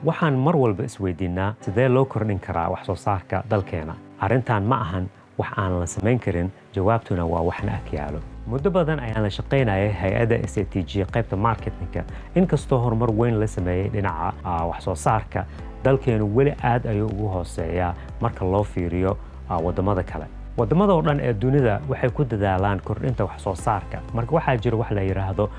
waxaan mar walba isweydiinaa sidee loo kordhin karaa wax soo saarka dalkeena. Arrintan ma ahan wax aan la samayn karin, jawaabtuna waa waxna ag yaalo. Muddo badan ayaan la shaqaynayay hay'adda SATG qaybta marketingka. Inkastoo horumar weyn la sameeyay dhinaca wax soo saarka, dalkeenu weli aad ayuu ugu hooseeyaa marka loo fiiriyo wadamada kale. Wadamada oo dhan ee dunida waxay ku dadaalaan kordhinta wax soo saarka. Marka waxaa jira wax la yiraahdo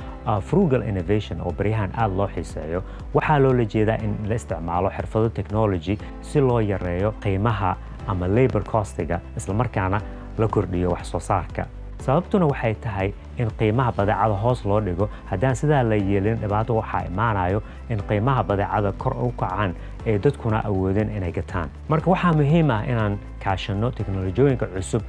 frugal innovation oo baryahan aad loo xiiseeyo. Waxaa loola jeedaa in la isticmaalo xirfado technology si loo yareeyo qiimaha ama labor costiga isla markaana la kordhiyo wax soo saarka. Sababtuna waxay tahay in qiimaha badeecada hoos loo dhigo. Haddaan sidaa la yeelin, dhibaato waxaa imaanayo in qiimaha badeecada kor u kacaan ee dadkuna awoodeen inay gataan. Marka waxaa muhiim ah inaan kaashano teknolojiyooyinka cusub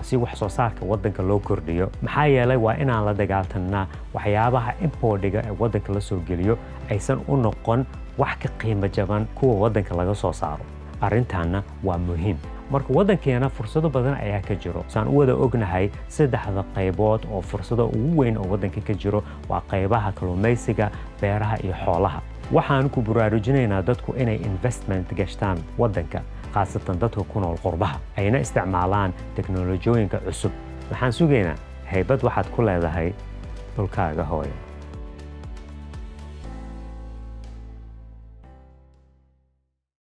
si wax soo saarka waddanka loo kordhiyo. Maxaa yeelay waa inaan la dagaaltanaa waxyaabaha importiga ee waddanka la soo geliyo aysan u noqon wax ka qiimo jaban kuwa waddanka laga soo saaro. Arrintaana waa muhiim. Marka waddankeena fursado badan ayaa ka jiro. Saan u wada ognahay saddexda qaybood oo fursado ugu weyn oo waddanka ka jiro waa qaybaha kalluumaysiga, beeraha iyo xoolaha. Waxaan ku baraarujinaynaa dadku inay investment gashtaan waddanka, khaasatan dadka ku nool qurbaha, ayna isticmaalaan teknolojiyooyinka cusub. Waxaan sugaynaa haybad waxaad ku leedahay dhulkaaga hooyo.